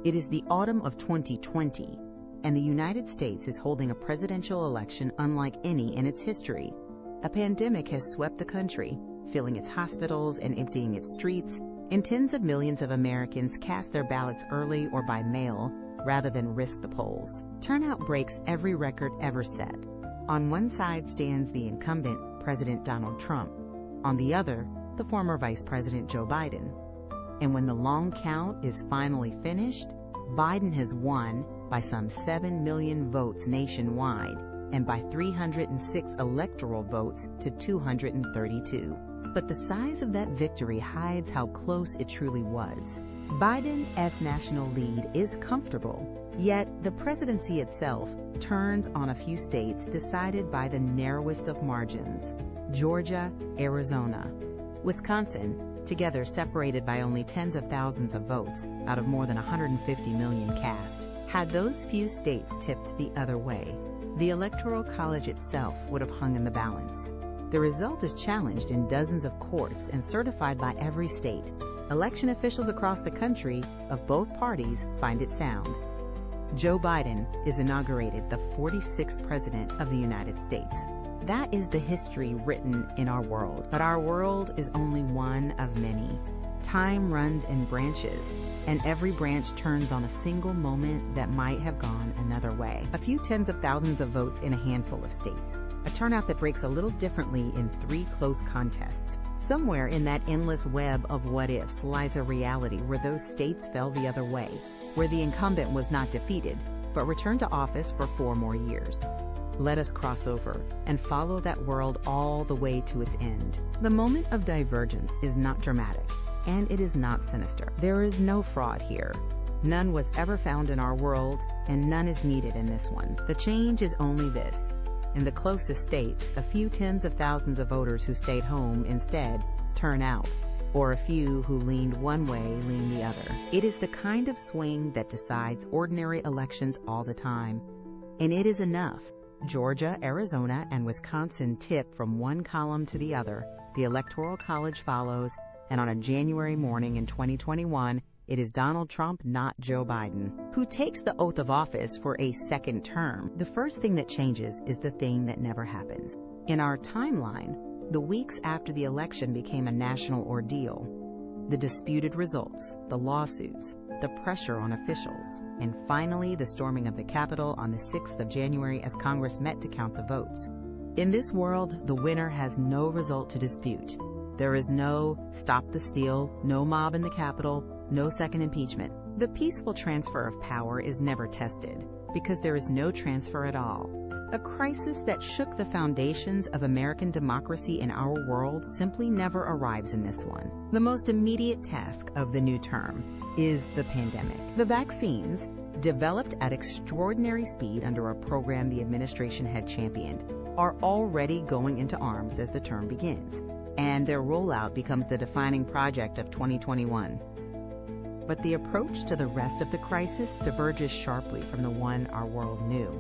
It is the autumn of 2020, and the United States is holding a presidential election unlike any in its history. A pandemic has swept the country, filling its hospitals and emptying its streets, and tens of millions of Americans cast their ballots early or by mail rather than risk the polls. Turnout breaks every record ever set. On one side stands the incumbent, President Donald Trump. On the other, the former Vice President Joe Biden. And when the long count is finally finished, Biden has won by some 7 million votes nationwide and by 306 electoral votes to 232. But the size of that victory hides how close it truly was. Biden's national lead is comfortable, yet the presidency itself turns on a few states decided by the narrowest of margins: Georgia, Arizona, Wisconsin, together separated by only tens of thousands of votes out of more than 150 million cast. Had those few states tipped the other way, the Electoral College itself would have hung in the balance. The result is challenged in dozens of courts and certified by every state. Election officials across the country of both parties find it sound. Joe Biden is inaugurated the 46th President of the United States. That is the history written in our world, but our world is only one of many. Time runs in branches, and every branch turns on a single moment that might have gone another way. A few tens of thousands of votes in a handful of states. A turnout that breaks a little differently in 3 close contests. Somewhere in that endless web of what-ifs lies a reality where those states fell the other way, where the incumbent was not defeated, but returned to office for 4 more years. Let us cross over and follow that world all the way to its end. The moment of divergence is not dramatic, and it is not sinister. There is no fraud here. None was ever found in our world, and none is needed in this one. The change is only this. In the closest states, a few tens of thousands of voters who stayed home instead turn out, or a few who leaned one way lean the other. It is the kind of swing that decides ordinary elections all the time. And it is enough. Georgia, Arizona, and Wisconsin tip from one column to the other. The Electoral College follows, and on a January morning in 2021, it is Donald Trump, not Joe Biden, who takes the oath of office for a second term. The first thing that changes is the thing that never happens. In our timeline, the weeks after the election became a national ordeal. The disputed results, the lawsuits, the pressure on officials, and finally the storming of the Capitol on the 6th of January as Congress met to count the votes. In this world, the winner has no result to dispute. There is no stop the steal, no mob in the Capitol, no second impeachment. The peaceful transfer of power is never tested, because there is no transfer at all. A crisis that shook the foundations of American democracy in our world simply never arrives in this one. The most immediate task of the new term is the pandemic. The vaccines, developed at extraordinary speed under a program the administration had championed, are already going into arms as the term begins, and their rollout becomes the defining project of 2021. But the approach to the rest of the crisis diverges sharply from the one our world knew.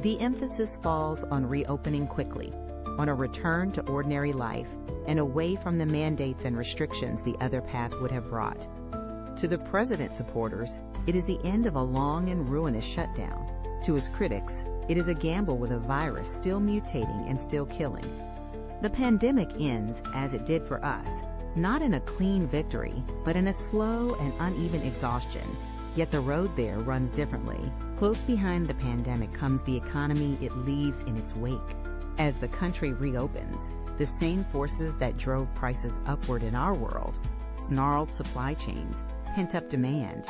The emphasis falls on reopening quickly, on a return to ordinary life, and away from the mandates and restrictions the other path would have brought. To the president's supporters, it is the end of a long and ruinous shutdown. To his critics, it is a gamble with a virus still mutating and still killing. The pandemic ends, as it did for us, not in a clean victory, but in a slow and uneven exhaustion. Yet the road there runs differently. Close behind the pandemic comes the economy it leaves in its wake. As the country reopens, the same forces that drove prices upward in our world, snarled supply chains, pent-up demand,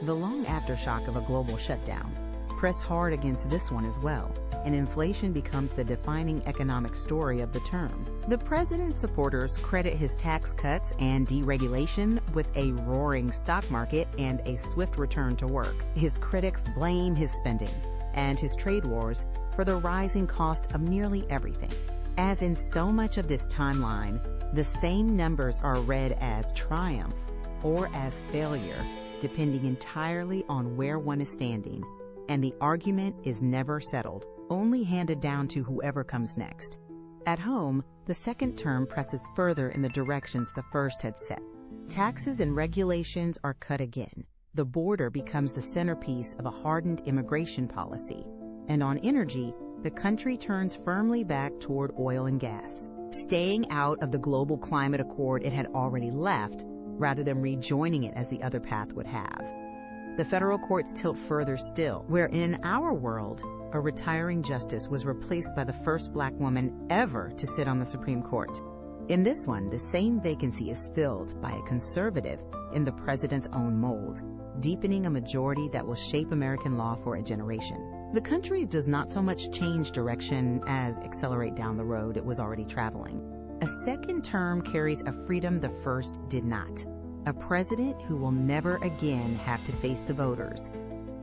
the long aftershock of a global shutdown, press hard against this one as well, and inflation becomes the defining economic story of the term. The president's supporters credit his tax cuts and deregulation with a roaring stock market and a swift return to work. His critics blame his spending and his trade wars for the rising cost of nearly everything. As in so much of this timeline, the same numbers are read as triumph or as failure, depending entirely on where one is standing. And the argument is never settled, only handed down to whoever comes next. At home, the second term presses further in the directions the first had set. Taxes and regulations are cut again. the border becomes the centerpiece of a hardened immigration policy. And on energy, the country turns firmly back toward oil and gas, staying out of the global climate accord it had already left, rather than rejoining it as the other path would have. The federal courts tilt further still, where in our world, a retiring justice was replaced by the first Black woman ever to sit on the Supreme Court. In this one, the same vacancy is filled by a conservative in the president's own mold, deepening a majority that will shape American law for a generation. The country does not so much change direction as accelerate down the road it was already traveling. A second term carries a freedom the first did not. A president who will never again have to face the voters,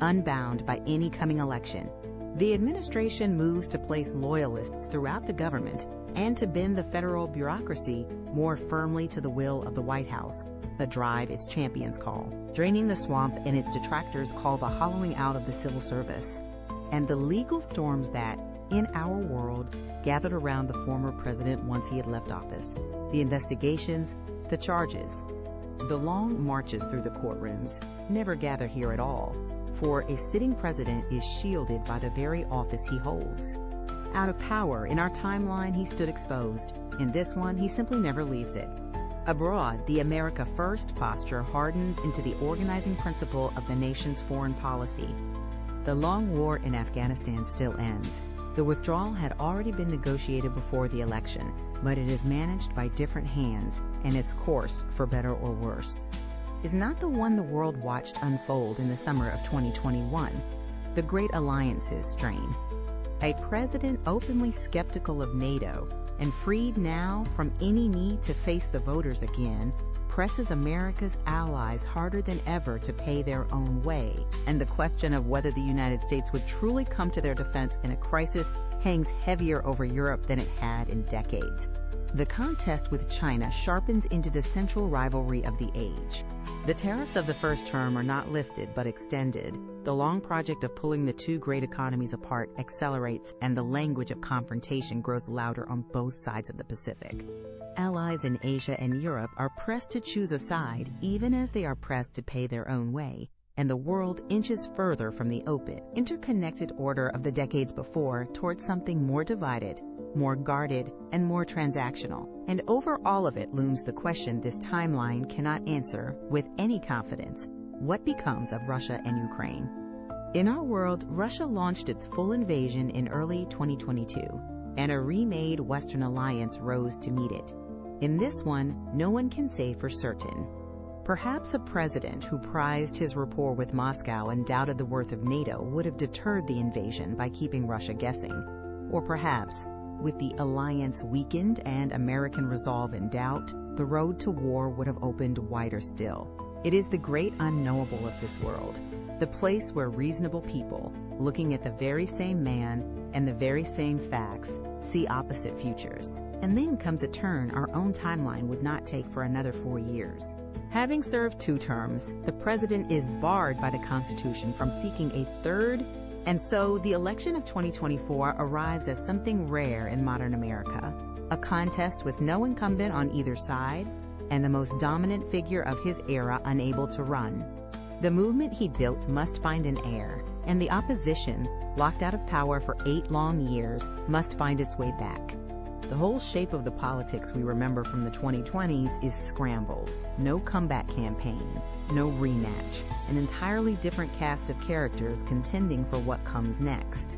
unbound by any coming election. The administration moves to place loyalists throughout the government and to bend the federal bureaucracy more firmly to the will of the White House, the drive its champions call, draining the swamp and its detractors call the hollowing out of the civil service, and the legal storms that, in our world, gathered around the former president once he had left office, the investigations, the charges. The long marches through the courtrooms never gather here at all, for a sitting president is shielded by the very office he holds. Out of power, in our timeline, he stood exposed. In this one, he simply never leaves it. Abroad, the America First posture hardens into the organizing principle of the nation's foreign policy. The long war in Afghanistan still ends. The withdrawal had already been negotiated before the election, but it is managed by different hands, and its course, for better or worse, is not the one the world watched unfold in the summer of 2021, the Great Alliances strain. A president openly skeptical of NATO and freed now from any need to face the voters again, presses America's allies harder than ever to pay their own way, and the question of whether the United States would truly come to their defense in a crisis hangs heavier over Europe than it had in decades. The contest with China sharpens into the central rivalry of the age. The tariffs of the first term are not lifted but extended. The long project of pulling the two great economies apart accelerates, and the language of confrontation grows louder on both sides of the Pacific. Allies in Asia and Europe are pressed to choose a side, even as they are pressed to pay their own way, and the world inches further from the open, interconnected order of the decades before towards something more divided, more guarded, and more transactional. And over all of it looms the question this timeline cannot answer with any confidence: what becomes of Russia and Ukraine? In our world, Russia launched its full invasion in early 2022, and a remade Western alliance rose to meet it. In this one, no one can say for certain. Perhaps a president who prized his rapport with Moscow and doubted the worth of NATO would have deterred the invasion by keeping Russia guessing. Or perhaps, with the alliance weakened and American resolve in doubt, the road to war would have opened wider still. It is the great unknowable of this world, the place where reasonable people, looking at the very same man and the very same facts, see opposite futures. And then comes a turn our own timeline would not take for another 4 years. Having served 2 terms, the president is barred by the Constitution from seeking a third, and so the election of 2024 arrives as something rare in modern America, a contest with no incumbent on either side, and the most dominant figure of his era unable to run. The movement he built must find an heir, and the opposition, locked out of power for 8 long years, must find its way back. The whole shape of the politics we remember from the 2020s is scrambled. No comeback campaign, no rematch, an entirely different cast of characters contending for what comes next.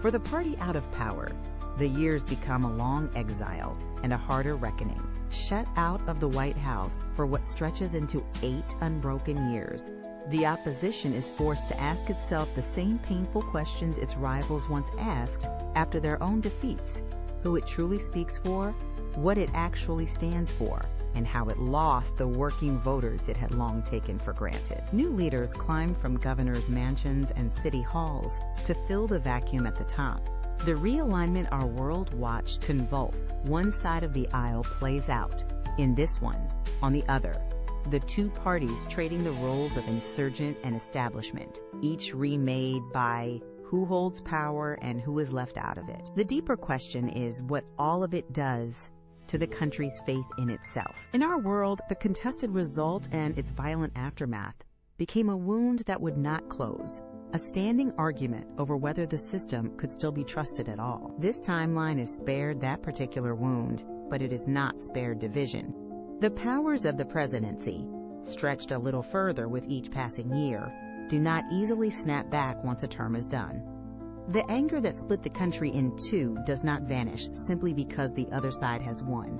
For the party out of power, the years become a long exile and a harder reckoning, shut out of the White House for what stretches into 8 unbroken years. The opposition is forced to ask itself the same painful questions its rivals once asked after their own defeats: who it truly speaks for, what it actually stands for, and how it lost the working voters it had long taken for granted. New leaders climbed from governors' mansions and city halls to fill the vacuum at the top. The realignment our world watched convulse. One side of the aisle plays out. In this one, on the other, the 2 parties trading the roles of insurgent and establishment, each remade by who holds power and who is left out of it. The deeper question is what all of it does to the country's faith in itself. In our world, the contested result and its violent aftermath became a wound that would not close, a standing argument over whether the system could still be trusted at all. This timeline is spared that particular wound, but it is not spared division. The powers of the presidency, stretched a little further with each passing year, do not easily snap back once a term is done. The anger that split the country in two does not vanish simply because the other side has won.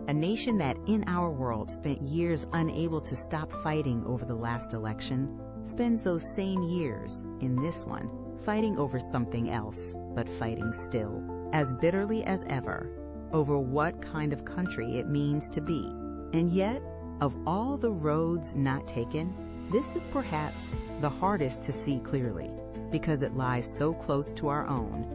A nation that in our world spent years unable to stop fighting over the last election spends those same years, in this one, fighting over something else, but fighting still, as bitterly as ever, over what kind of country it means to be. And yet, of all the roads not taken, this is perhaps the hardest to see clearly, because it lies so close to our own.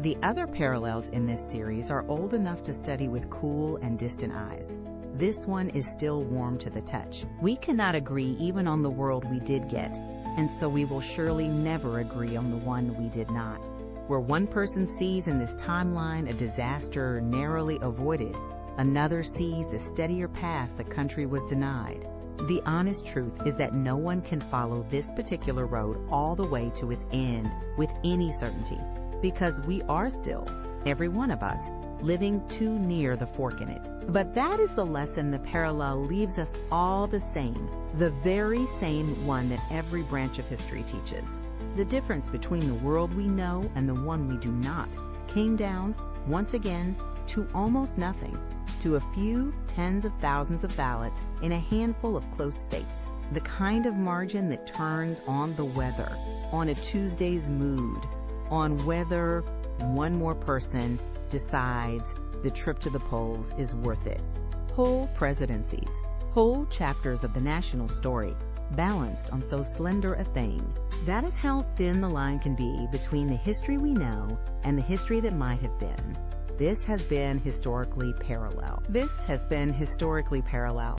The other parallels in this series are old enough to study with cool and distant eyes. This one is still warm to the touch. We cannot agree even on the world we did get, and so we will surely never agree on the one we did not. Where one person sees in this timeline a disaster narrowly avoided, another sees the steadier path the country was denied. The honest truth is that no one can follow this particular road all the way to its end with any certainty, because we are still, every one of us, living too near the fork in it. But that is the lesson the parallel leaves us all the same, the very same one that every branch of history teaches. The difference between the world we know and the one we do not came down, once again, to almost nothing, to a few tens of thousands of ballots in a handful of close states. The kind of margin that turns on the weather, on a Tuesday's mood, on whether one more person decides the trip to the polls is worth it. Whole presidencies, whole chapters of the national story, balanced on so slender a thing. That is how thin the line can be between the history we know and the history that might have been. This has been Historically Parallel.